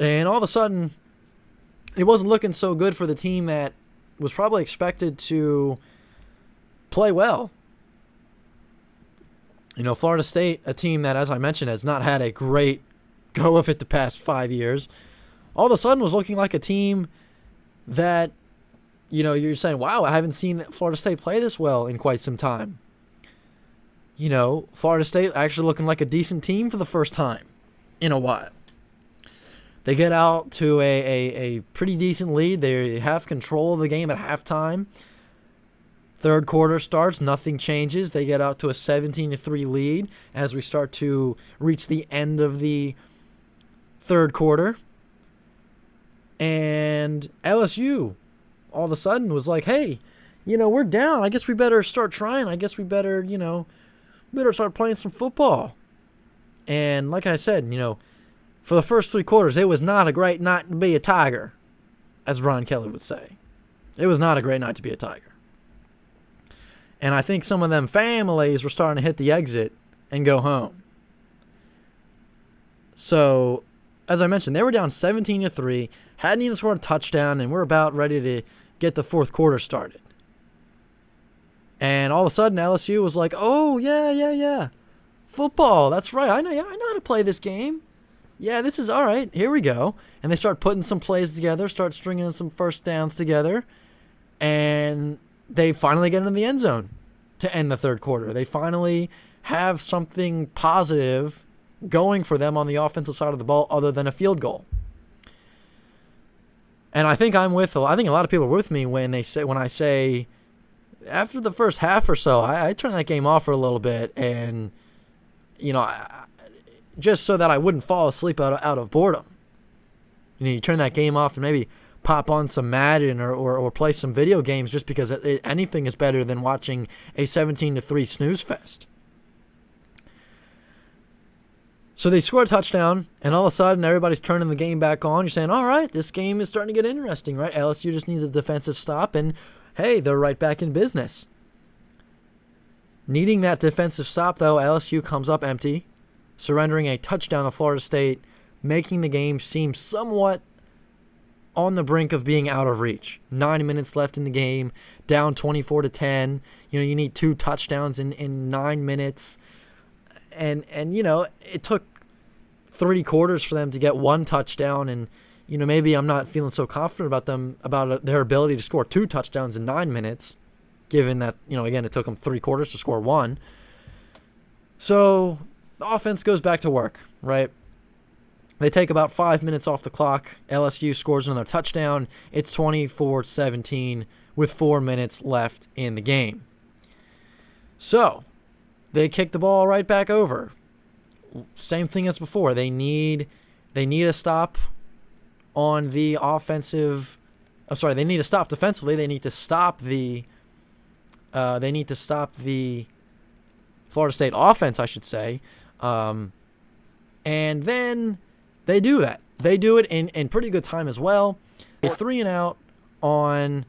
And all of a sudden, it wasn't looking so good for the team that was probably expected to play well. Florida State, a team that, as I mentioned, has not had a great go of it the past 5 years, all of a sudden was looking like a team that, you're saying, wow, I haven't seen Florida State play this well in quite some time. Florida State actually looking like a decent team for the first time in a while. They get out to a pretty decent lead. They have control of the game at halftime. Third quarter starts, nothing changes. They get out to a 17-3 lead as we start to reach the end of the third quarter. And LSU all of a sudden was like, hey, we're down. I guess we better start trying. I guess we better, start playing some football. And like I said, for the first 3 quarters, it was not a great night to be a Tiger, as Brian Kelly would say. It was not a great night to be a Tiger. And I think some of them families were starting to hit the exit and go home. So, as I mentioned, they were down 17-3, hadn't even scored a touchdown, and we're about ready to get the fourth quarter started. And all of a sudden, LSU was like, oh, yeah. Football, that's right. I know how to play this game. Yeah, this is all right. Here we go. And they start putting some plays together, start stringing some first downs together, and they finally get into the end zone to end the third quarter. They finally have something positive going for them on the offensive side of the ball other than a field goal. And I think a lot of people are with me when I say after the first half or so, I turned that game off for a little bit, and just so that I wouldn't fall asleep out of boredom. You turn that game off and maybe pop on some Madden or play some video games, just because anything is better than watching a 17-3 snooze fest. So they score a touchdown, and all of a sudden everybody's turning the game back on. You're saying, all right, this game is starting to get interesting, right? LSU just needs a defensive stop, and hey, they're right back in business. Needing that defensive stop, though, LSU comes up empty, surrendering a touchdown to Florida State, making the game seem somewhat on the brink of being out of reach. 9 minutes left in the game, down 24-10. You need 2 touchdowns in 9 minutes. And it took 3 quarters for them to get 1 touchdown, and maybe I'm not feeling so confident about their ability to score 2 touchdowns in 9 minutes, given that, again, it took them 3 quarters to score 1. So the offense goes back to work, right? They take about 5 minutes off the clock. LSU scores another touchdown. It's 24-17 with 4 minutes left in the game. So they kick the ball right back over. Same thing as before. They need a stop on the offensive. I'm sorry. They need to stop defensively. They need to stop the Florida State offense, I should say. And then they do that. They do it in pretty good time as well. A 3-and-out on,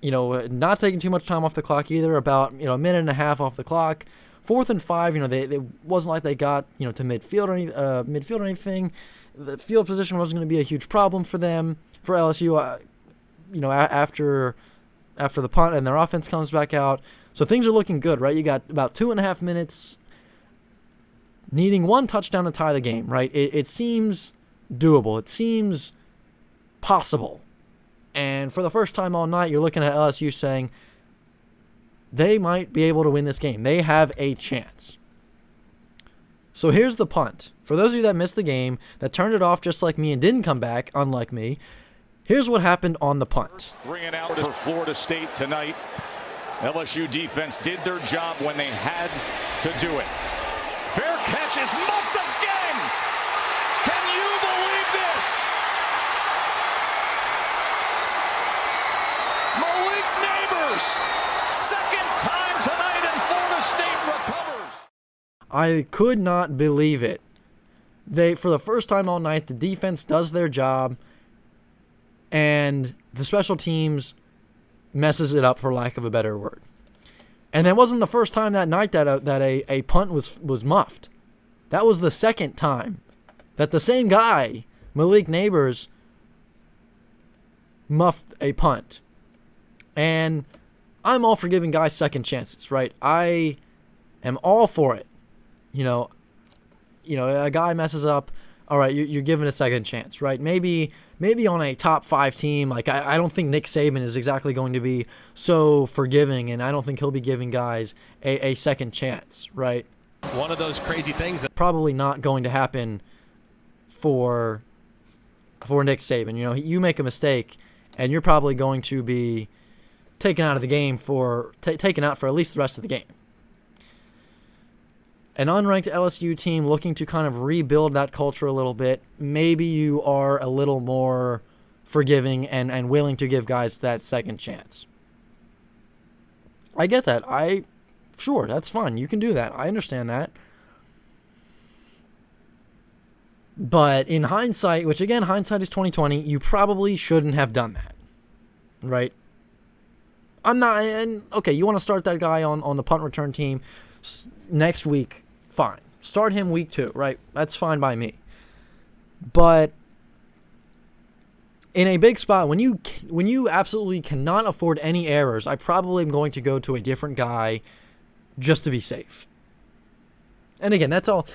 not taking too much time off the clock either, about, a minute and a half off the clock. 4th and 5, they wasn't like they got, to midfield or anything. The field position wasn't going to be a huge problem for them, for LSU, after the punt, and their offense comes back out. So things are looking good, right? You got about 2.5 minutes, needing 1 touchdown to tie the game, right? It seems doable. It seems possible. And for the first time all night, you're looking at LSU saying they might be able to win this game. They have a chance. So here's the punt. For those of you that missed the game, that turned it off just like me and didn't come back, unlike me, here's what happened on the punt. 3-and-out for Florida State tonight. LSU defense did their job when they had to do it. Fair catch is muffed again. Can you believe this? Malik Neighbors, second time tonight, and Florida State recovers. I could not believe it. For the first time all night, the defense does their job, and the special teams messes it up, for lack of a better word. And that wasn't the first time that night that a punt was muffed. That was the second time that the same guy, Malik Neighbors, muffed a punt. And I'm all for giving guys second chances, right? I am all for it. You know, a guy messes up, all right, you're given a second chance, right? Maybe on a top 5 team, like I don't think Nick Saban is exactly going to be so forgiving, and I don't think he'll be giving guys a second chance, right? One of those crazy things that probably not going to happen for Nick Saban. You know, you make a mistake, and you're probably going to be taken out of the game taken out for at least the rest of the game. An unranked LSU team looking to kind of rebuild that culture a little bit. Maybe you are a little more forgiving and willing to give guys that second chance. I get that. Sure, that's fine. You can do that. I understand that. But in hindsight, which again, hindsight is 2020, you probably shouldn't have done that. Right? I'm not, and okay, you want to start that guy on the punt return team next week, fine. Start him week 2, right? That's fine by me. But in a big spot, when you absolutely cannot afford any errors, I probably am going to go to a different guy just to be safe. And again, that's all,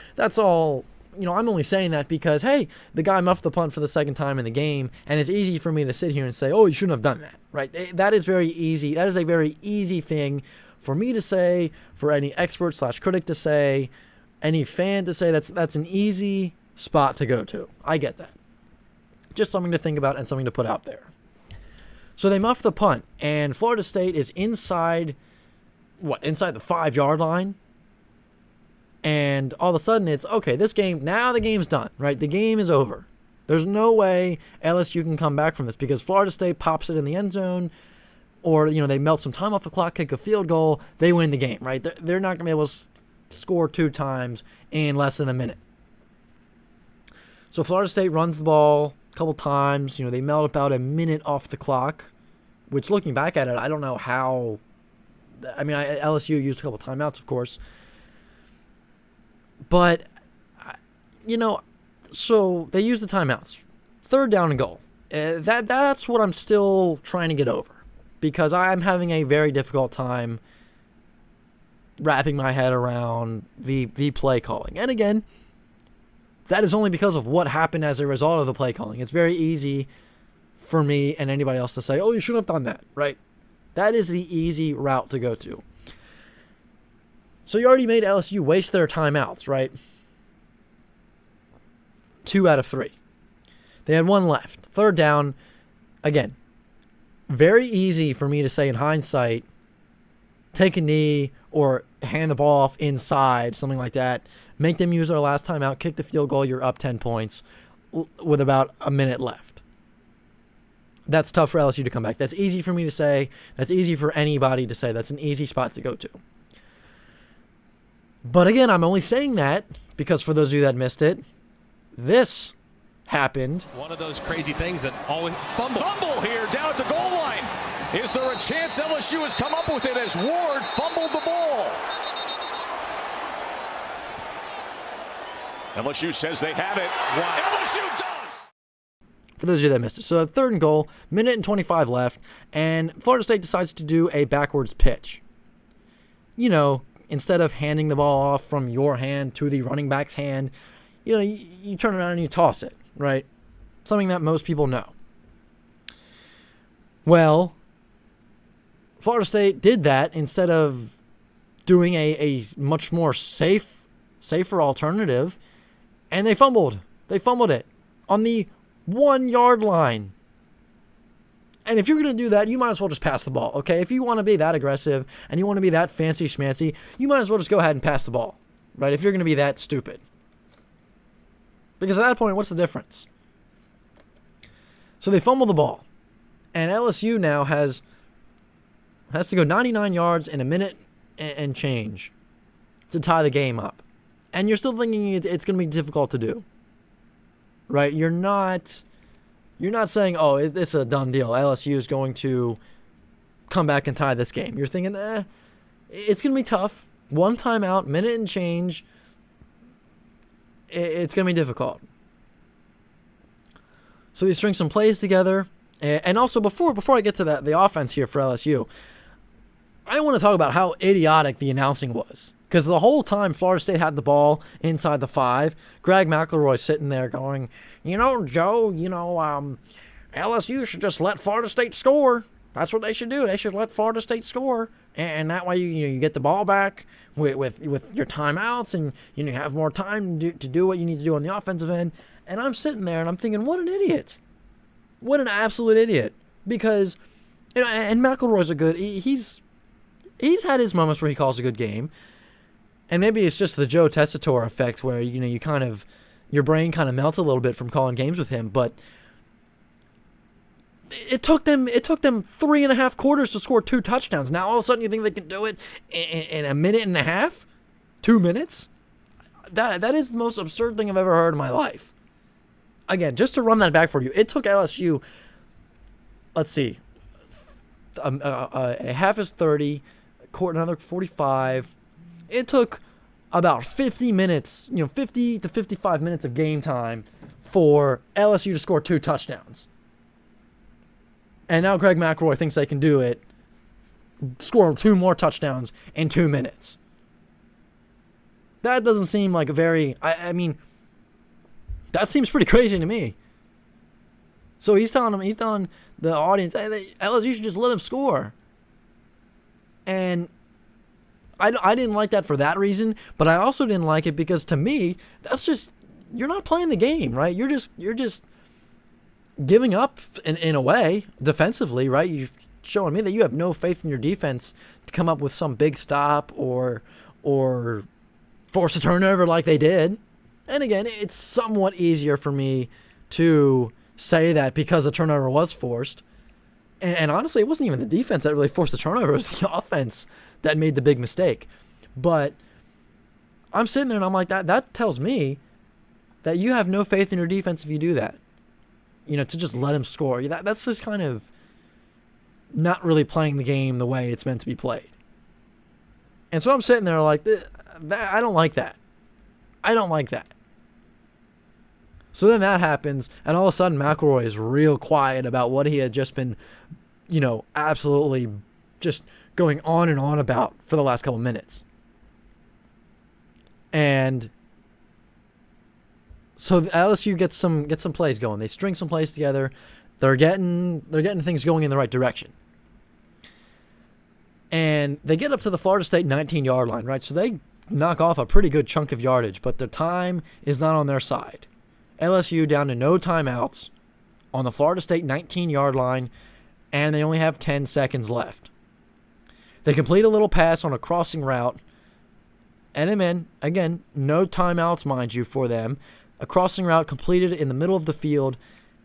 you know, I'm only saying that because, hey, the guy muffed the punt for the second time in the game, and it's easy for me to sit here and say, oh, you shouldn't have done that, right? That is very easy. That is a very easy thing for me to say, for any expert / critic to say, any fan to say. That's an easy spot to go to. I get that. Just something to think about and something to put out there. So they muffed the punt, and Florida State is inside the 5-yard line. And all of a sudden it's, okay, now the game's done, right? The game is over. There's no way LSU can come back from this because Florida State pops it in the end zone, or, you know, they melt some time off the clock, kick a field goal, they win the game, right? They're not going to be able to score 2 times in less than a minute. So Florida State runs the ball a couple times. You know, they melt about a minute off the clock, which looking back at it, I don't know how. I mean, LSU used a couple timeouts, of course. But, you know, so they use the timeouts. 3rd down and goal. That's what I'm still trying to get over, because I'm having a very difficult time wrapping my head around the play calling. And again, that is only because of what happened as a result of the play calling. It's very easy for me and anybody else to say, oh, you shouldn't have done that, right? That is the easy route to go to. So you already made LSU waste their timeouts, right? 2 out of 3. They had 1 left. 3rd down. Again, very easy for me to say in hindsight, take a knee or hand the ball off inside, something like that. Make them use their last timeout, kick the field goal, you're up 10 points with about a minute left. That's tough for LSU to come back. That's easy for me to say. That's easy for anybody to say. That's an easy spot to go to. But again, I'm only saying that because for those of you that missed it, this happened. one of those crazy things that always Fumble here down at the goal line. Is there a chance LSU has come up with it as Ward fumbled the ball? LSU says they have it. Wow. LSU does! For those of you that missed it. So 3rd and goal, minute and 25 left, and Florida State decides to do a backwards pitch. You know, instead of handing the ball off from your hand to the running back's hand, you know, you turn around and you toss it, right? Something that most people know. Well, Florida State did that instead of doing a much more safer alternative, and they fumbled. They fumbled it on the 1-yard line. And if you're going to do that, you might as well just pass the ball, okay? If you want to be that aggressive and you want to be that fancy schmancy, you might as well just go ahead and pass the ball, right? If you're going to be that stupid. Because at that point, what's the difference? So they fumble the ball. And LSU now has to go 99 yards in a minute and change to tie the game up. And you're still thinking it's going to be difficult to do, right? You're not saying, oh, it's a done deal. LSU is going to come back and tie this game. You're thinking, it's going to be tough. 1 timeout, minute and change. It's going to be difficult. So they string some plays together. And also, before I get to the offense here for LSU, I want to talk about how idiotic the announcing was. Because the whole time Florida State had the ball inside the 5, Greg McElroy sitting there going, Joe, LSU should just let Florida State score. That's what they should do. They should let Florida State score. And that way you get the ball back with your timeouts, and you have more time to do what you need to do on the offensive end. And I'm sitting there and I'm thinking, what an idiot. What an absolute idiot. Because, and McElroy's a good, he's had his moments where he calls a good game. And maybe it's just the Joe Tessitore effect where, you kind of, your brain kind of melts a little bit from calling games with him. But it took them 3.5 quarters to score 2 touchdowns. Now all of a sudden you think they can do it in a minute and a half? 2 minutes? That is the most absurd thing I've ever heard in my life. Again, just to run that back for you, it took LSU, let's see, a half is 30, another 45. It took about 50 minutes, 50 to 55 minutes of game time for LSU to score 2 touchdowns. And now Greg McElroy thinks they can do it, score 2 more touchdowns in 2 minutes. That doesn't seem like a very, I mean, that seems pretty crazy to me. So he's telling the audience, hey, LSU should just let him score. And I didn't like that for that reason, but I also didn't like it because to me, that's just, you're not playing the game, right? You're just giving up in a way defensively, right? You're showing me that you have no faith in your defense to come up with some big stop or force a turnover like they did. And again, it's somewhat easier for me to say that because a turnover was forced. And honestly, it wasn't even the defense that really forced the turnover. It was the offense that made the big mistake. But I'm sitting there and I'm like, that tells me that you have no faith in your defense if you do that. To just let him score. That's just kind of not really playing the game the way it's meant to be played. And so I'm sitting there like, I don't like that. I don't like that. So then that happens, and all of a sudden McElroy is real quiet about what he had just been, absolutely just going on and on about for the last couple minutes. And so LSU gets some plays going. They string some plays together. They're getting things going in the right direction. And they get up to the Florida State 19-yard line, right? So they knock off a pretty good chunk of yardage, but the time is not on their side. LSU down to no timeouts on the Florida State 19-yard line, and they only have 10 seconds left. They complete a little pass on a crossing route, and again, no timeouts, mind you, for them. A crossing route completed in the middle of the field,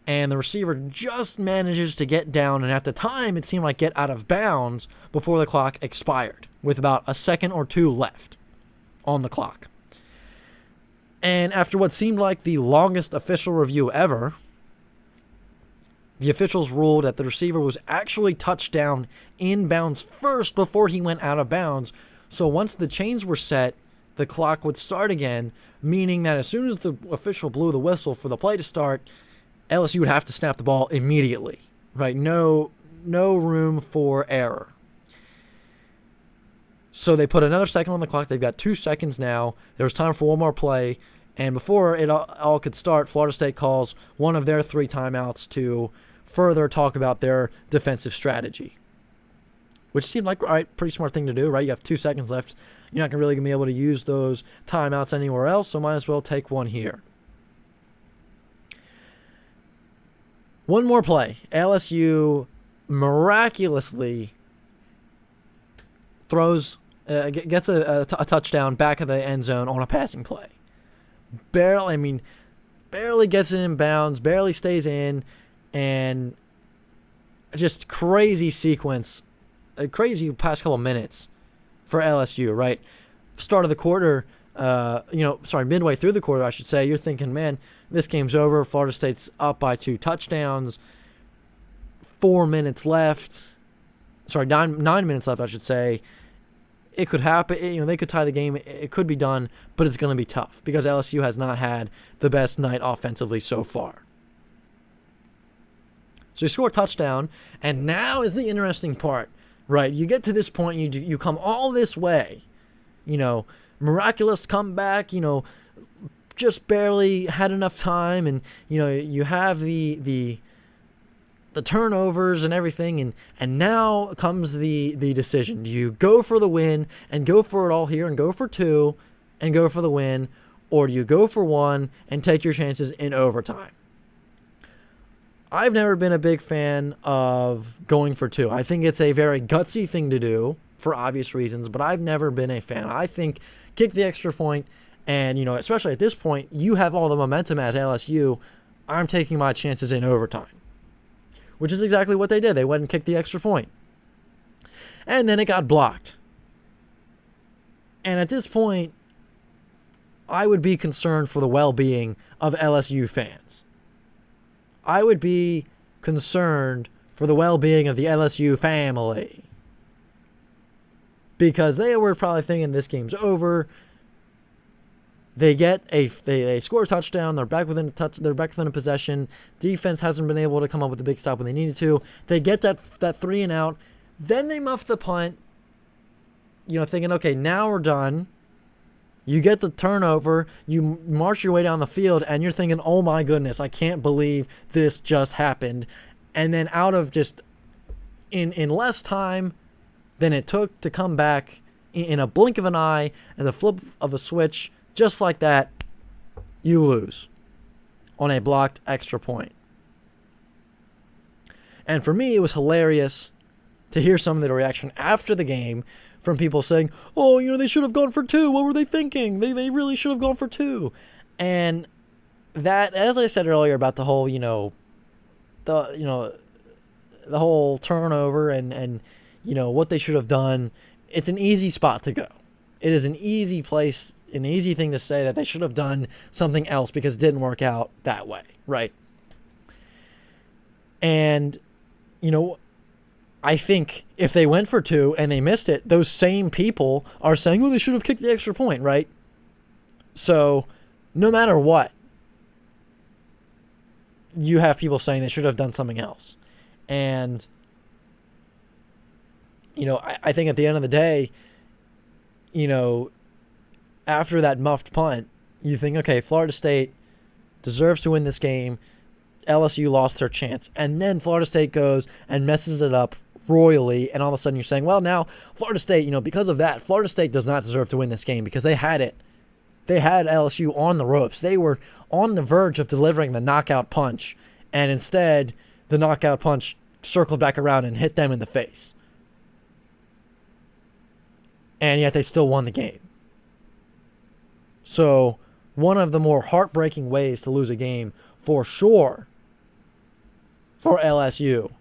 and the receiver just manages to get down, and at the time, it seemed like get out of bounds before the clock expired, with about a second or 2 left on the clock. And after what seemed like the longest official review ever, the officials ruled that the receiver was actually touched down in bounds first before he went out of bounds. So once the chains were set, the clock would start again, meaning that as soon as the official blew the whistle for the play to start, LSU would have to snap the ball immediately, right? No room for error. So they put another second on the clock. They've got 2 seconds now. There was time for one more play. And before it all could start, Florida State calls one of their 3 timeouts to further talk about their defensive strategy, which seemed like a pretty smart thing to do, right? You have 2 seconds left. You're not really going to be able to use those timeouts anywhere else, so might as well take one here. One more play. LSU miraculously gets a touchdown back of the end zone on a passing play. Barely gets it in bounds, barely stays in, and just crazy sequence, a crazy past couple minutes for LSU, right? Start of the quarter, midway through the quarter, I should say, you're thinking, man, this game's over. Florida State's up by 2 touchdowns. 4 minutes left. 9 minutes left, I should say. It could happen. They could tie the game. It could be done, but it's going to be tough because LSU has not had the best night offensively so far. So you score a touchdown, and now is the interesting part, right? You get to this point, you come all this way, miraculous comeback, just barely had enough time, and you have the turnovers and everything, and now comes the decision. Do you go for the win and go for it all here and go for 2 and go for the win, or do you go for 1 and take your chances in overtime? I've never been a big fan of going for 2. I think it's a very gutsy thing to do for obvious reasons, but I've never been a fan. I think kick the extra point, and especially at this point, you have all the momentum as LSU. I'm taking my chances in overtime, which is exactly what they did. They went and kicked the extra point, and then it got blocked. And at this point, I would be concerned for the well-being of LSU fans. I would be concerned for the well-being of the LSU family, because they were probably thinking this game's over. They score a touchdown. They're back within a possession. Defense hasn't been able to come up with a big stop when they needed to. They get that 3 and out. Then they muff the punt. Thinking, okay, now we're done. You get the turnover, you march your way down the field, and you're thinking, oh my goodness, I can't believe this just happened. And then out of just in less time than it took to come back, in a blink of an eye and the flip of a switch, just like that, you lose on a blocked extra point. And for me, it was hilarious to hear some of the reaction after the game from people saying, oh, they should have gone for 2. What were they thinking? They really should have gone for 2. And that, as I said earlier about the whole, the whole turnover and what they should have done, it's an easy spot to go. It is an easy place, an easy thing to say that they should have done something else because it didn't work out that way, right? And, I think if they went for 2 and they missed it, those same people are saying, oh, they should have kicked the extra point, right? So no matter what, you have people saying they should have done something else. And, I think at the end of the day, after that muffed punt, you think, okay, Florida State deserves to win this game. LSU lost their chance. And then Florida State goes and messes it up royally, and all of a sudden you're saying, well, now Florida State, because of that, Florida State does not deserve to win this game because they had it. They had LSU on the ropes. They were on the verge of delivering the knockout punch, and instead the knockout punch circled back around and hit them in the face. And yet they still won the game. So one of the more heartbreaking ways to lose a game, for sure, for LSU,